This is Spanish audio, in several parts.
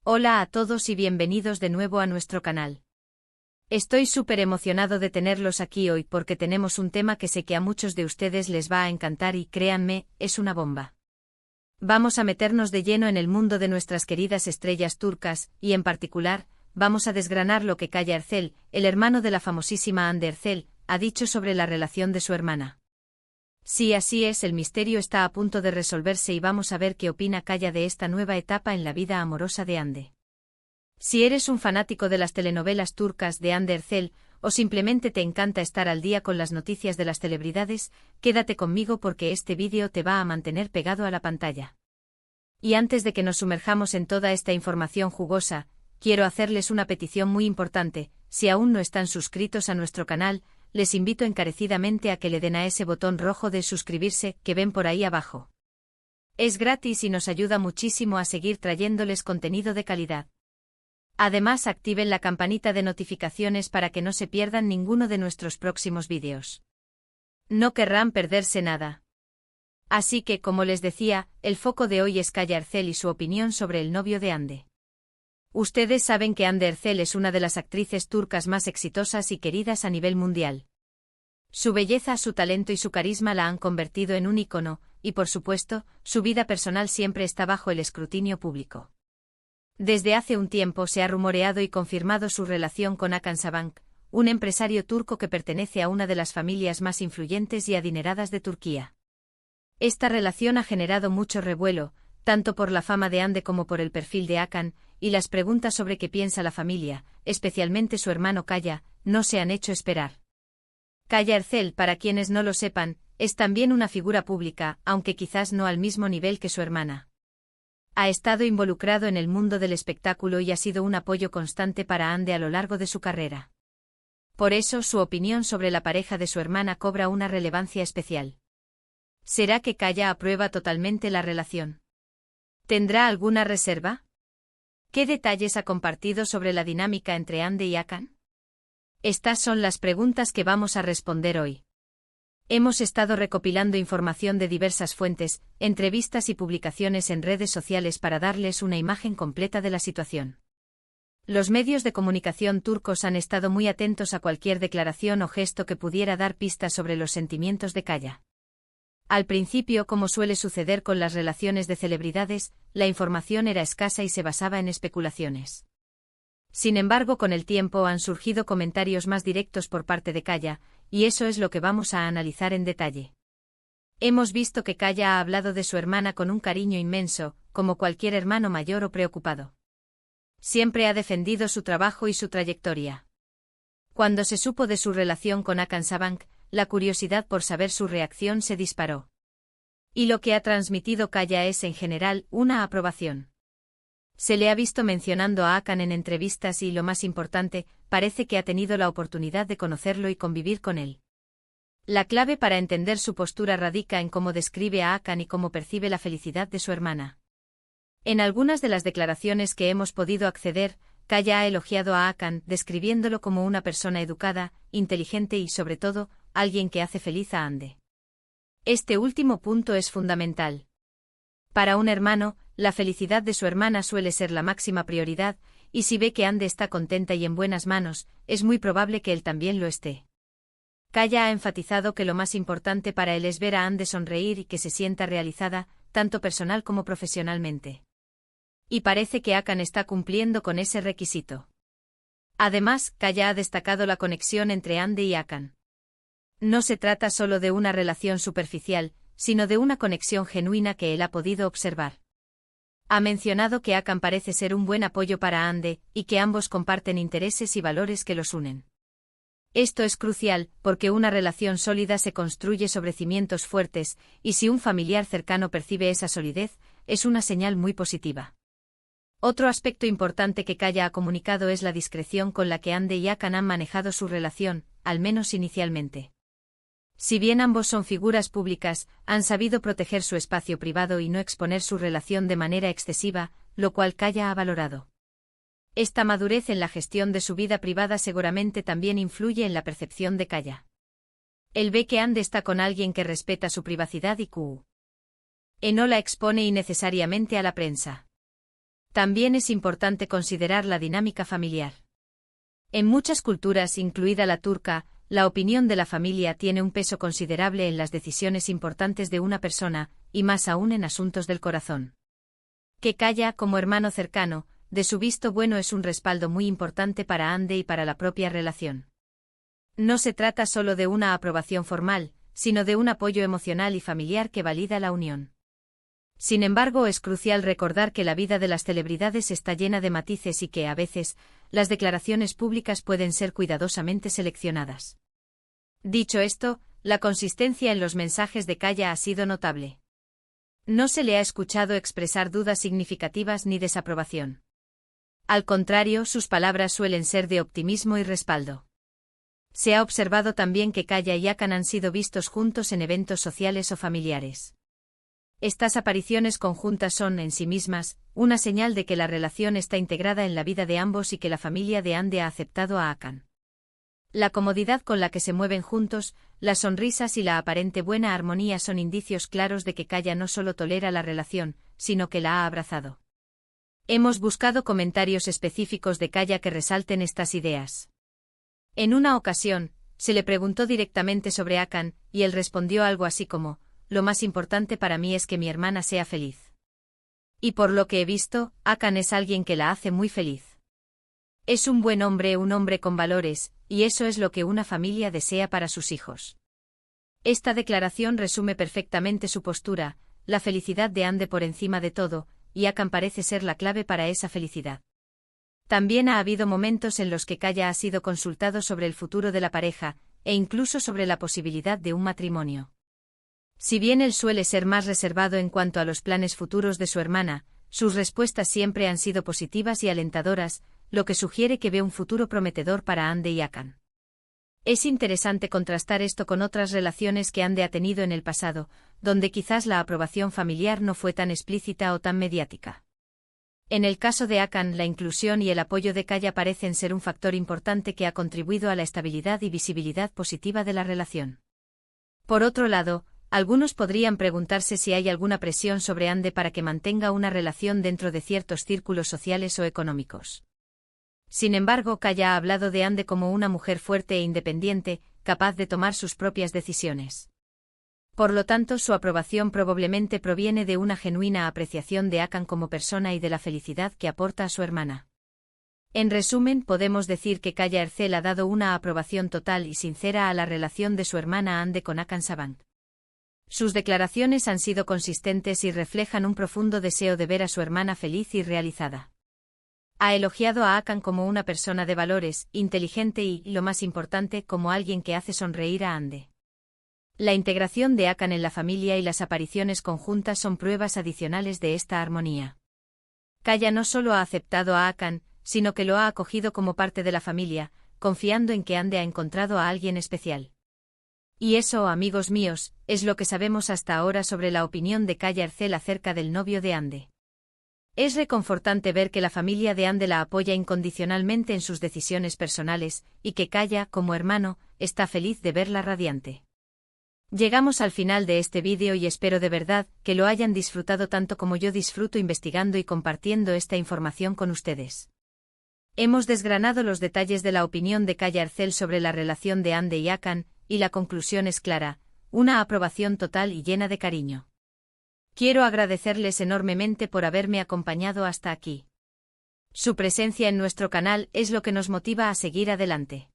Hola a todos y bienvenidos de nuevo a nuestro canal. Estoy súper emocionado de tenerlos aquí hoy porque tenemos un tema que sé que a muchos de ustedes les va a encantar y créanme, es una bomba. Vamos a meternos de lleno en el mundo de nuestras queridas estrellas turcas, y en particular, vamos a desgranar lo que Kaya Ercel, el hermano de la famosísima Hande Ercel, ha dicho sobre la relación de su hermana. Sí, así es, el misterio está a punto de resolverse y vamos a ver qué opina Kaya de esta nueva etapa en la vida amorosa de Hande. Si eres un fanático de las telenovelas turcas de Hande Ercel, o simplemente te encanta estar al día con las noticias de las celebridades, quédate conmigo porque este vídeo te va a mantener pegado a la pantalla. Y antes de que nos sumerjamos en toda esta información jugosa, quiero hacerles una petición muy importante: si aún no están suscritos a nuestro canal, les invito encarecidamente a que le den a ese botón rojo de suscribirse que ven por ahí abajo. Es gratis y nos ayuda muchísimo a seguir trayéndoles contenido de calidad. Además, activen la campanita de notificaciones para que no se pierdan ninguno de nuestros próximos vídeos. No querrán perderse nada. Así que, como les decía, el foco de hoy es Kaya Ercel y su opinión sobre el novio de Hande. Ustedes saben que Hande Ercel es una de las actrices turcas más exitosas y queridas a nivel mundial. Su belleza, su talento y su carisma la han convertido en un ícono, y por supuesto, su vida personal siempre está bajo el escrutinio público. Desde hace un tiempo se ha rumoreado y confirmado su relación con Hakan Sabancı, un empresario turco que pertenece a una de las familias más influyentes y adineradas de Turquía. Esta relación ha generado mucho revuelo, tanto por la fama de Hande como por el perfil de Hakan, y las preguntas sobre qué piensa la familia, especialmente su hermano Kaya, no se han hecho esperar. Kaya Ercel, para quienes no lo sepan, es también una figura pública, aunque quizás no al mismo nivel que su hermana. Ha estado involucrado en el mundo del espectáculo y ha sido un apoyo constante para Hande a lo largo de su carrera. Por eso su opinión sobre la pareja de su hermana cobra una relevancia especial. ¿Será que Kaya aprueba totalmente la relación? ¿Tendrá alguna reserva? ¿Qué detalles ha compartido sobre la dinámica entre Hande y Hakan? Estas son las preguntas que vamos a responder hoy. Hemos estado recopilando información de diversas fuentes, entrevistas y publicaciones en redes sociales para darles una imagen completa de la situación. Los medios de comunicación turcos han estado muy atentos a cualquier declaración o gesto que pudiera dar pistas sobre los sentimientos de Kaya. Al principio, como suele suceder con las relaciones de celebridades, la información era escasa y se basaba en especulaciones. Sin embargo, con el tiempo han surgido comentarios más directos por parte de Kaya, y eso es lo que vamos a analizar en detalle. Hemos visto que Kaya ha hablado de su hermana con un cariño inmenso, como cualquier hermano mayor o preocupado. Siempre ha defendido su trabajo y su trayectoria. Cuando se supo de su relación con Hakan Sabancı, la curiosidad por saber su reacción se disparó. Y lo que ha transmitido Kaya es, en general, una aprobación. Se le ha visto mencionando a Hakan en entrevistas y, lo más importante, parece que ha tenido la oportunidad de conocerlo y convivir con él. La clave para entender su postura radica en cómo describe a Hakan y cómo percibe la felicidad de su hermana. En algunas de las declaraciones que hemos podido acceder, Kaya ha elogiado a Hakan, describiéndolo como una persona educada, inteligente y, sobre todo, alguien que hace feliz a Hande. Este último punto es fundamental. Para un hermano, la felicidad de su hermana suele ser la máxima prioridad, y si ve que Hande está contenta y en buenas manos, es muy probable que él también lo esté. Kaya ha enfatizado que lo más importante para él es ver a Hande sonreír y que se sienta realizada, tanto personal como profesionalmente. Y parece que Hakan está cumpliendo con ese requisito. Además, Kaya ha destacado la conexión entre Hande y Hakan. No se trata solo de una relación superficial, sino de una conexión genuina que él ha podido observar. Ha mencionado que Hakan parece ser un buen apoyo para Hande, y que ambos comparten intereses y valores que los unen. Esto es crucial, porque una relación sólida se construye sobre cimientos fuertes, y si un familiar cercano percibe esa solidez, es una señal muy positiva. Otro aspecto importante que Kaya ha comunicado es la discreción con la que Hande y Hakan han manejado su relación, al menos inicialmente. Si bien ambos son figuras públicas, han sabido proteger su espacio privado y no exponer su relación de manera excesiva, lo cual Kaya ha valorado. Esta madurez en la gestión de su vida privada seguramente también influye en la percepción de Kaya. Él ve que Hande está con alguien que respeta su privacidad y no la expone innecesariamente a la prensa. También es importante considerar la dinámica familiar. En muchas culturas, incluida la turca, la opinión de la familia tiene un peso considerable en las decisiones importantes de una persona, y más aún en asuntos del corazón. Que Kaya, como hermano cercano, de su visto bueno, es un respaldo muy importante para Ande y para la propia relación. No se trata solo de una aprobación formal, sino de un apoyo emocional y familiar que valida la unión. Sin embargo, es crucial recordar que la vida de las celebridades está llena de matices y que, a veces, las declaraciones públicas pueden ser cuidadosamente seleccionadas. Dicho esto, la consistencia en los mensajes de Kaya ha sido notable. No se le ha escuchado expresar dudas significativas ni desaprobación. Al contrario, sus palabras suelen ser de optimismo y respaldo. Se ha observado también que Kaya y Hakan han sido vistos juntos en eventos sociales o familiares. Estas apariciones conjuntas son, en sí mismas, una señal de que la relación está integrada en la vida de ambos y que la familia de Ande ha aceptado a Hakan. La comodidad con la que se mueven juntos, las sonrisas y la aparente buena armonía son indicios claros de que Kaya no solo tolera la relación, sino que la ha abrazado. Hemos buscado comentarios específicos de Kaya que resalten estas ideas. En una ocasión, se le preguntó directamente sobre Hakan, y él respondió algo así como: «Lo más importante para mí es que mi hermana sea feliz. Y por lo que he visto, Hakan es alguien que la hace muy feliz. Es un buen hombre, un hombre con valores, y eso es lo que una familia desea para sus hijos». Esta declaración resume perfectamente su postura: la felicidad de Ande por encima de todo, y Hakan parece ser la clave para esa felicidad. También ha habido momentos en los que Kaya ha sido consultado sobre el futuro de la pareja, e incluso sobre la posibilidad de un matrimonio. Si bien él suele ser más reservado en cuanto a los planes futuros de su hermana, sus respuestas siempre han sido positivas y alentadoras, lo que sugiere que ve un futuro prometedor para Ande y Hakan. Es interesante contrastar esto con otras relaciones que Ande ha tenido en el pasado, donde quizás la aprobación familiar no fue tan explícita o tan mediática. En el caso de Hakan, la inclusión y el apoyo de Kaya parecen ser un factor importante que ha contribuido a la estabilidad y visibilidad positiva de la relación. Por otro lado, algunos podrían preguntarse si hay alguna presión sobre Ande para que mantenga una relación dentro de ciertos círculos sociales o económicos. Sin embargo, Kaya ha hablado de Ande como una mujer fuerte e independiente, capaz de tomar sus propias decisiones. Por lo tanto, su aprobación probablemente proviene de una genuina apreciación de Hakan como persona y de la felicidad que aporta a su hermana. En resumen, podemos decir que Kaya Ercel ha dado una aprobación total y sincera a la relación de su hermana Ande con Hakan Sabanc. Sus declaraciones han sido consistentes y reflejan un profundo deseo de ver a su hermana feliz y realizada. Ha elogiado a Hakan como una persona de valores, inteligente y, lo más importante, como alguien que hace sonreír a Ande. La integración de Hakan en la familia y las apariciones conjuntas son pruebas adicionales de esta armonía. Kaya no solo ha aceptado a Hakan, sino que lo ha acogido como parte de la familia, confiando en que Ande ha encontrado a alguien especial. Y eso, amigos míos, es lo que sabemos hasta ahora sobre la opinión de Kaya Ercel acerca del novio de Ande. Es reconfortante ver que la familia de Ande la apoya incondicionalmente en sus decisiones personales, y que Kaya, como hermano, está feliz de verla radiante. Llegamos al final de este vídeo y espero de verdad que lo hayan disfrutado tanto como yo disfruto investigando y compartiendo esta información con ustedes. Hemos desgranado los detalles de la opinión de Kaya Ercel sobre la relación de Ande y Hakan, y la conclusión es clara: una aprobación total y llena de cariño. Quiero agradecerles enormemente por haberme acompañado hasta aquí. Su presencia en nuestro canal es lo que nos motiva a seguir adelante.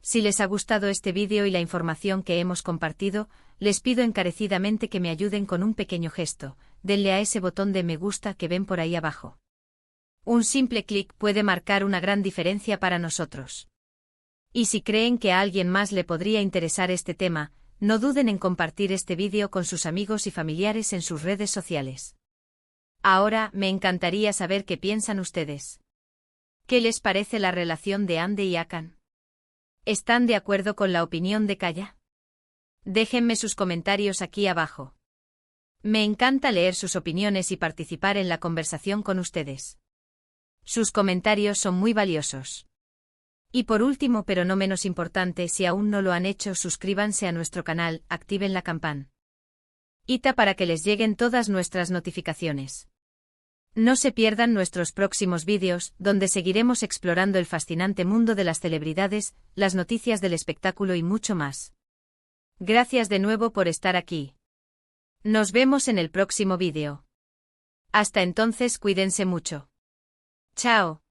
Si les ha gustado este vídeo y la información que hemos compartido, les pido encarecidamente que me ayuden con un pequeño gesto: denle a ese botón de me gusta que ven por ahí abajo. Un simple clic puede marcar una gran diferencia para nosotros. Y si creen que a alguien más le podría interesar este tema, no duden en compartir este vídeo con sus amigos y familiares en sus redes sociales. Ahora, me encantaría saber qué piensan ustedes. ¿Qué les parece la relación de Ande y Hakan? ¿Están de acuerdo con la opinión de Kaya? Déjenme sus comentarios aquí abajo. Me encanta leer sus opiniones y participar en la conversación con ustedes. Sus comentarios son muy valiosos. Y por último, pero no menos importante, si aún no lo han hecho, suscríbanse a nuestro canal, activen la campanita para que les lleguen todas nuestras notificaciones. No se pierdan nuestros próximos vídeos, donde seguiremos explorando el fascinante mundo de las celebridades, las noticias del espectáculo y mucho más. Gracias de nuevo por estar aquí. Nos vemos en el próximo vídeo. Hasta entonces, cuídense mucho. Chao.